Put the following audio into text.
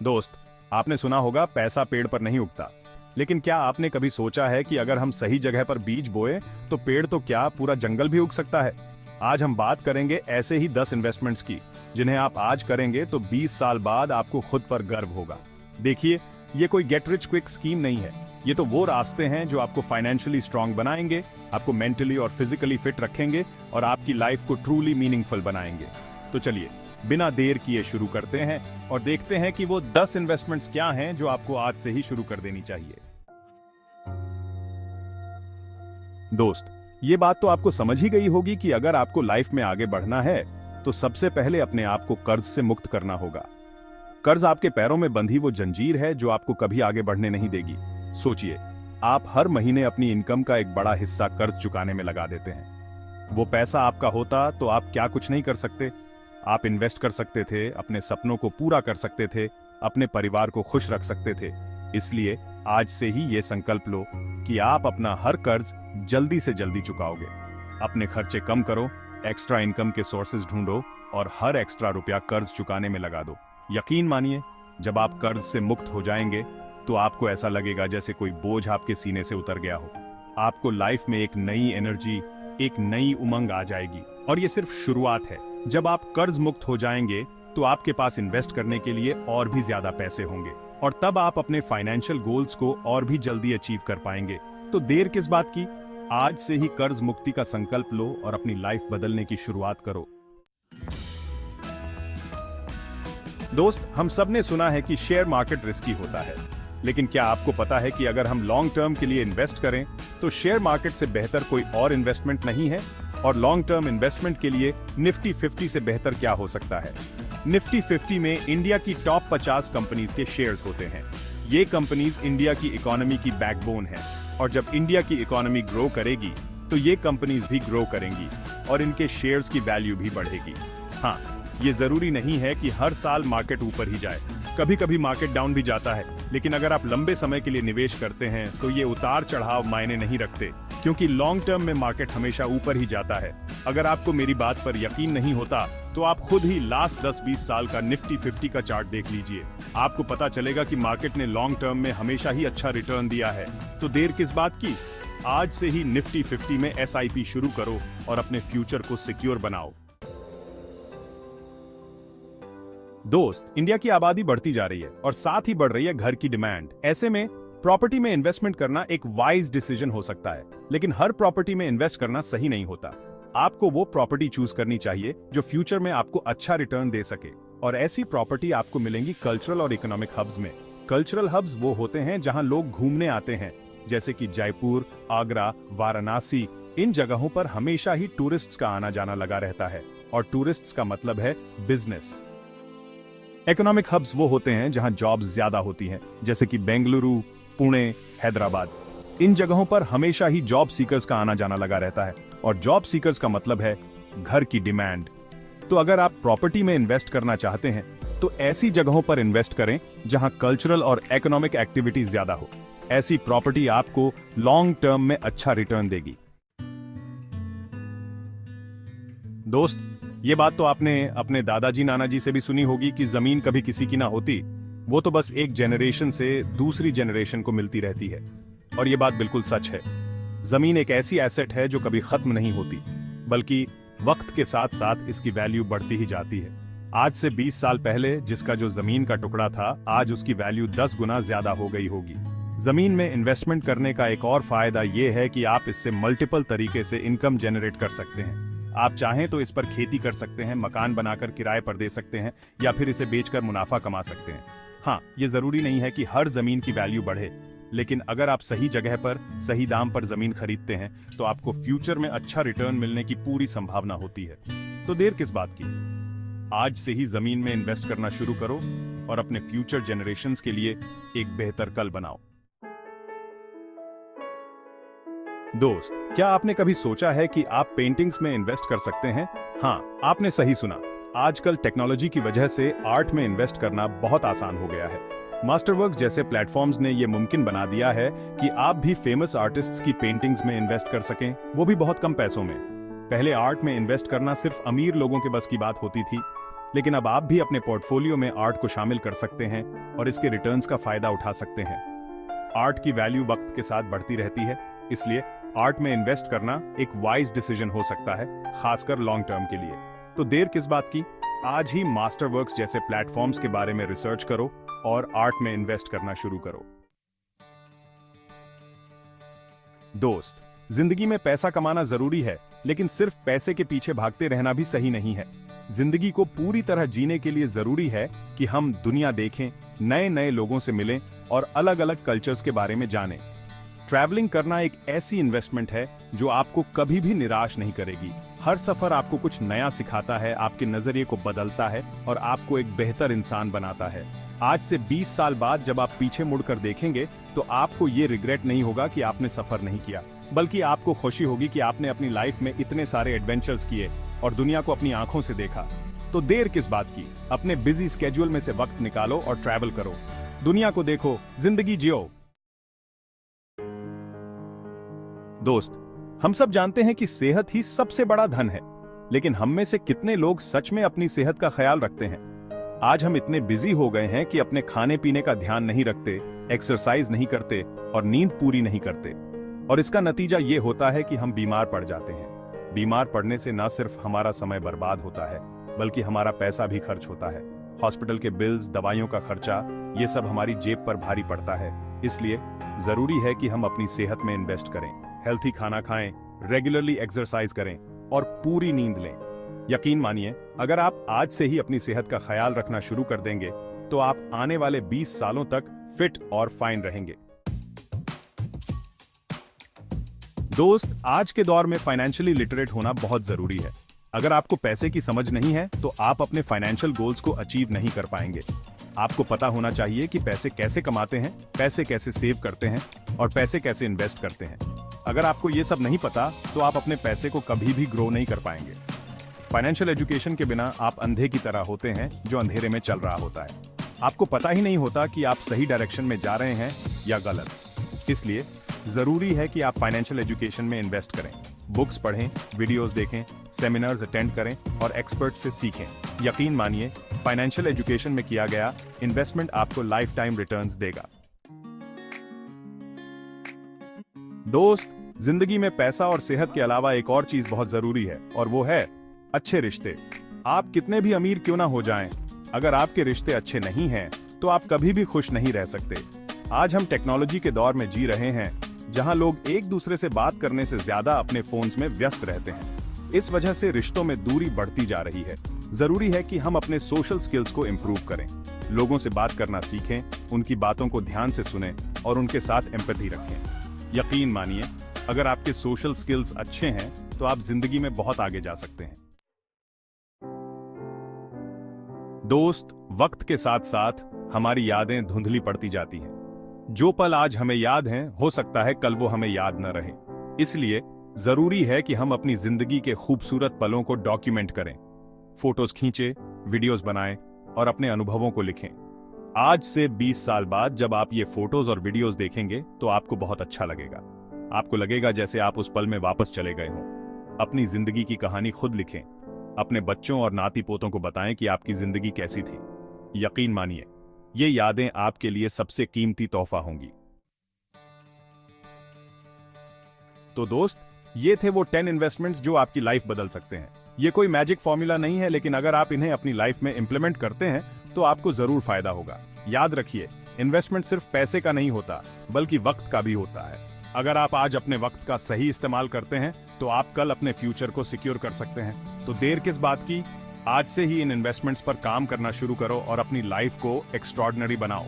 दोस्त, आपने सुना होगा पैसा पेड़ पर नहीं उगता। लेकिन क्या आपने कभी सोचा है कि अगर हम सही जगह पर बीज बोए तो पेड़ तो क्या पूरा जंगल भी उग सकता है। आज हम बात करेंगे ऐसे ही 10 इन्वेस्टमेंट्स की, जिन्हें आप आज करेंगे तो 20 साल बाद आपको खुद पर गर्व होगा। देखिए, ये कोई गेट रिच क्विक स्कीम नहीं है। ये तो वो रास्ते हैं जो आपको फाइनेंशियली स्ट्रांग बनाएंगे, आपको मेंटली और फिजिकली फिट रखेंगे और आपकी लाइफ को ट्रूली मीनिंगफुल बनाएंगे। तो चलिए, बिना देर किए शुरू करते हैं और देखते हैं कि वो 10 इन्वेस्टमेंट्स क्या हैं जो आपको आज से ही शुरू कर देनी चाहिए। दोस्त, ये बात तो आपको समझ ही गई होगी कि अगर आपको लाइफ में आगे बढ़ना है तो सबसे पहले अपने आप को कर्ज से मुक्त करना होगा। कर्ज आपके पैरों में बंधी वो जंजीर है जो आपको कभी आगे बढ़ने नहीं देगी। सोचिए, आप हर महीने अपनी इनकम का एक बड़ा हिस्सा कर्ज चुकाने में लगा देते हैं। वो पैसा आपका होता तो आप क्या कुछ नहीं कर सकते। आप इन्वेस्ट कर सकते थे, अपने सपनों को पूरा कर सकते थे, अपने परिवार को खुश रख सकते थे। इसलिए आज से ही ये संकल्प लो कि आप अपना हर कर्ज जल्दी से जल्दी चुकाओगे। अपने खर्चे कम करो, एक्स्ट्रा इनकम के सोर्सेज ढूंढो और हर एक्स्ट्रा रुपया कर्ज चुकाने में लगा दो। यकीन मानिए, जब आप कर्ज से मुक्त हो जाएंगे तो आपको ऐसा लगेगा जैसे कोई बोझ आपके सीने से उतर गया हो। आपको लाइफ में एक नई एनर्जी, एक नई उमंग आ जाएगी। और ये सिर्फ शुरुआत है। जब आप कर्ज मुक्त हो जाएंगे तो आपके पास इन्वेस्ट करने के लिए और भी ज्यादा पैसे होंगे और तब आप अपने फाइनेंशियल गोल्स को और भी जल्दी अचीव कर पाएंगे। तो देर किस बात की, आज से ही कर्ज मुक्ति का संकल्प लो और अपनी लाइफ बदलने की शुरुआत करो। दोस्त, हम सब ने सुना है कि शेयर मार्केट रिस्की होता है, लेकिन क्या आपको पता है कि अगर हम लॉन्ग टर्म के लिए इन्वेस्ट करें तो शेयर मार्केट से बेहतर कोई और इन्वेस्टमेंट नहीं है। और लॉन्ग टर्म इन्वेस्टमेंट के लिए निफ्टी 50 से बेहतर क्या हो सकता है। निफ्टी 50 में इंडिया की टॉप 50 कंपनीज के शेयर्स होते हैं। ये कंपनीज इंडिया की इकोनॉमी की बैकबोन है और जब इंडिया की इकोनॉमी ग्रो करेगी तो ये कंपनीज भी ग्रो करेंगी और इनके शेयर्स की वैल्यू भी बढ़ेगी। हाँ, ये जरूरी नहीं है कि हर साल मार्केट ऊपर ही जाए, कभी कभी मार्केट डाउन भी जाता है। लेकिन अगर आप लंबे समय के लिए निवेश करते हैं तो ये उतार चढ़ाव मायने नहीं रखते, क्योंकि लॉन्ग टर्म में मार्केट हमेशा ऊपर ही जाता है। अगर आपको मेरी बात पर यकीन नहीं होता तो आप खुद ही लास्ट 10-20 साल का निफ्टी 50 का चार्ट देख लीजिए। आपको पता चलेगा कि मार्केट ने लॉन्ग टर्म में हमेशा ही अच्छा रिटर्न दिया है। तो देर किस बात की, आज से ही निफ्टी 50 में SIP शुरू करो और अपने फ्यूचर को सिक्योर बनाओ। दोस्त, इंडिया की आबादी बढ़ती जा रही है और साथ ही बढ़ रही है घर की डिमांड। ऐसे में प्रॉपर्टी में इन्वेस्टमेंट करना एक वाइज डिसीजन हो सकता है, लेकिन हर प्रॉपर्टी में इन्वेस्ट करना सही नहीं होता। आपको वो प्रॉपर्टी चूज करनी चाहिए जो फ्यूचर में आपको अच्छा रिटर्न दे सके, और ऐसी प्रॉपर्टी आपको मिलेंगी कल्चरल और इकोनॉमिक हब्स में। कल्चरल हब्स वो होते हैं जहां लोग घूमने आते हैं, जैसे कि जयपुर, आगरा, वाराणसी। इन जगहों पर हमेशा ही टूरिस्ट्स का आना जाना लगा रहता है, और टूरिस्ट्स का मतलब है बिजनेस। इकोनॉमिक हब्स वो होते हैं जहां जॉब्स ज्यादा होती हैं, जैसे कि बेंगलुरु, पुणे, हैदराबाद। इन जगहों पर हमेशा ही जॉब सीकर्स का आना जाना लगा रहता है, और जॉब सीकर्स का मतलब है घर की डिमांड। तो अगर आप प्रॉपर्टी में इन्वेस्ट करना चाहते हैं तो ऐसी जगहों पर इन्वेस्ट करें जहां कल्चरल और इकोनॉमिक एक्टिविटी ज्यादा हो। ऐसी प्रॉपर्टी आपको लॉन्ग टर्म में अच्छा रिटर्न देगी। दोस्त, ये बात तो आपने अपने दादाजी नानाजी से भी सुनी होगी कि जमीन कभी किसी की ना होती, वो तो बस एक जनरेशन से दूसरी जनरेशन को मिलती रहती है। और ये बात बिल्कुल सच है। जमीन एक ऐसी एसेट है जो कभी खत्म नहीं होती, बल्कि वक्त के साथ साथ इसकी वैल्यू बढ़ती ही जाती है। आज से 20 साल पहले जिसका जो जमीन का टुकड़ा था, आज उसकी वैल्यू 10 गुना ज्यादा हो गई होगी। जमीन में इन्वेस्टमेंट करने का एक और फायदा ये है कि आप इससे मल्टीपल तरीके से इनकम जनरेट कर सकते हैं। आप चाहें तो इस पर खेती कर सकते हैं, मकान बनाकर किराए पर दे सकते हैं, या फिर इसे बेचकर मुनाफा कमा सकते हैं। हाँ, ये जरूरी नहीं है कि हर जमीन की वैल्यू बढ़े, लेकिन अगर आप सही जगह पर सही दाम पर जमीन खरीदते हैं तो आपको फ्यूचर में अच्छा रिटर्न मिलने की पूरी संभावना होती है। तो देर किस बात की, आज से ही जमीन में इन्वेस्ट करना शुरू करो और अपने फ्यूचर जनरेशंस के लिए एक बेहतर कल बनाओ। दोस्त, क्या आपने कभी सोचा है कि आप पेंटिंग्स में इन्वेस्ट कर सकते हैं? हाँ, आपने सही सुना। आजकल टेक्नोलॉजी की वजह से आर्ट में इन्वेस्ट करना बहुत आसान हो गया है। मास्टरवर्क्स जैसे प्लेटफॉर्म्स ने यह मुमकिन बना दिया है कि आप भी फेमस आर्टिस्ट्स की पेंटिंग्स में इन्वेस्ट कर सकें, वो भी बहुत कम पैसों में। पहले आर्ट में इन्वेस्ट करना सिर्फ अमीर लोगों के बस की बात होती थी, लेकिन अब आप भी अपने पोर्टफोलियो में आर्ट को शामिल कर सकते हैं और इसके रिटर्न्स का फायदा उठा सकते हैं। आर्ट की वैल्यू वक्त के साथ बढ़ती रहती है, इसलिए आर्ट में इन्वेस्ट करना एक वाइज डिसीजन हो सकता है, खासकर लॉन्ग टर्म के लिए। तो देर किस बात की, आज ही मास्टरवर्क्स जैसे प्लेटफॉर्म्स के बारे में रिसर्च करो और आर्ट में इन्वेस्ट करना शुरू करो। दोस्त, जिंदगी में पैसा कमाना जरूरी है, लेकिन सिर्फ पैसे के पीछे भागते रहना भी सही नहीं है। जिंदगी को पूरी तरह जीने के लिए जरूरी है कि हम दुनिया देखें, नए नए लोगों से मिलें और अलग अलग कल्चर्स के बारे में जानें। ट्रैवलिंग करना एक ऐसी इन्वेस्टमेंट है जो आपको कभी भी निराश नहीं करेगी। हर सफर आपको कुछ नया सिखाता है, आपके नजरिए को बदलता है और आपको एक बेहतर इंसान बनाता है। आज से 20 साल बाद जब आप पीछे मुड़कर देखेंगे तो आपको ये रिग्रेट नहीं होगा कि आपने सफर नहीं किया, बल्कि आपको खुशी होगी कि आपने अपनी लाइफ में इतने सारे एडवेंचर्स किए और दुनिया को अपनी आंखों से देखा। तो देर किस बात की, अपने बिजी स्केड्यूल में से वक्त निकालो और ट्रैवल करो, दुनिया को देखो, जिंदगी जियो। दोस्त, हम सब जानते हैं कि सेहत ही सबसे बड़ा धन है, लेकिन हम में से कितने लोग सच में अपनी सेहत का ख्याल रखते हैं? आज हम इतने बिजी हो गए हैं कि अपने खाने पीने का ध्यान नहीं रखते, एक्सरसाइज नहीं करते और नींद पूरी नहीं करते, और इसका नतीजा ये होता है कि हम बीमार पड़ जाते हैं। बीमार पड़ने से न सिर्फ हमारा समय बर्बाद होता है, बल्कि हमारा पैसा भी खर्च होता है। हॉस्पिटल के बिल्स, दवाइयों का खर्चा, ये सब हमारी जेब पर भारी पड़ता है। इसलिए जरूरी है कि हम अपनी सेहत में इन्वेस्ट करें, हेल्थी खाना खाएं, रेगुलरली एक्सरसाइज करें और पूरी नींद लें। यकीन मानिए, अगर आप आज से ही अपनी सेहत का ख्याल रखना शुरू कर देंगे तो आप आने वाले 20 सालों तक फिट और फाइन रहेंगे। दोस्त, आज के दौर में फाइनेंशियली लिटरेट होना बहुत जरूरी है। अगर आपको पैसे की समझ नहीं है तो आप अपने फाइनेंशियल गोल्स को अचीव नहीं कर पाएंगे। आपको पता होना चाहिए कि पैसे कैसे कमाते हैं, पैसे कैसे सेव करते हैं और पैसे कैसे इन्वेस्ट करते हैं। अगर आपको ये सब नहीं पता तो आप अपने पैसे को कभी भी ग्रो नहीं कर पाएंगे। फाइनेंशियल एजुकेशन के बिना आप अंधे की तरह होते हैं जो अंधेरे में चल रहा होता है। आपको पता ही नहीं होता कि आप सही डायरेक्शन में जा रहे हैं या गलत। इसलिए जरूरी है कि आप फाइनेंशियल एजुकेशन में इन्वेस्ट करें, बुक्स पढ़ें, वीडियोस देखें, सेमिनार्स अटेंड करें और एक्सपर्ट से सीखें। यकीन मानिए, फाइनेंशियल एजुकेशन में किया गया इन्वेस्टमेंट आपको लाइफ टाइम रिटर्न्स देगा। दोस्त, जिंदगी में पैसा और सेहत के अलावा एक और चीज बहुत जरूरी है, और वो है अच्छे रिश्ते। आप कितने भी अमीर क्यों ना हो जाएं, अगर आपके रिश्ते अच्छे नहीं हैं तो आप कभी भी खुश नहीं रह सकते। आज हम टेक्नोलॉजी के दौर में जी रहे हैं जहां लोग एक दूसरे से बात करने से ज्यादा अपने फोन्स में व्यस्त रहते हैं। इस वजह से रिश्तों में दूरी बढ़ती जा रही है। जरूरी है कि हम अपने सोशल स्किल्स को इम्प्रूव करें, लोगों से बात करना सीखें, उनकी बातों को ध्यान से सुनें और उनके साथ एम्पैथी रखें। यकीन मानिए, अगर आपके सोशल स्किल्स अच्छे हैं तो आप जिंदगी में बहुत आगे जा सकते हैं। दोस्त, वक्त के साथ साथ हमारी यादें धुंधली पड़ती जाती हैं। जो पल आज हमें याद हैं, हो सकता है कल वो हमें याद न रहे। इसलिए जरूरी है कि हम अपनी जिंदगी के खूबसूरत पलों को डॉक्यूमेंट करें, फोटोज खींचे, वीडियोस बनाएं और अपने अनुभवों को लिखें। आज से 20 साल बाद जब आप ये फोटोज और वीडियोस देखेंगे तो आपको बहुत अच्छा लगेगा। आपको लगेगा जैसे आप उस पल में वापस चले गए हों। अपनी जिंदगी की कहानी खुद लिखें, अपने बच्चों और नाती पोतों को बताएं कि आपकी जिंदगी कैसी थी। यकीन मानिए, ये यादें आपके लिए सबसे कीमती तोहफा होंगी। तो दोस्त, ये थे वो 10 इन्वेस्टमेंट्स जो आपकी लाइफ बदल सकते हैं। ये कोई मैजिक फॉर्मूला नहीं है, लेकिन अगर आप इन्हें अपनी लाइफ में इंप्लीमेंट करते हैं तो आपको जरूर फायदा होगा। याद रखिए, इन्वेस्टमेंट सिर्फ पैसे का नहीं होता, बल्कि वक्त का भी होता है। अगर आप आज अपने वक्त का सही इस्तेमाल करते हैं तो आप कल अपने फ्यूचर को सिक्योर कर सकते हैं। तो देर किस बात की, आज से ही इन इन्वेस्टमेंट्स पर काम करना शुरू करो और अपनी लाइफ को एक्स्ट्रॉर्डिनरी बनाओ।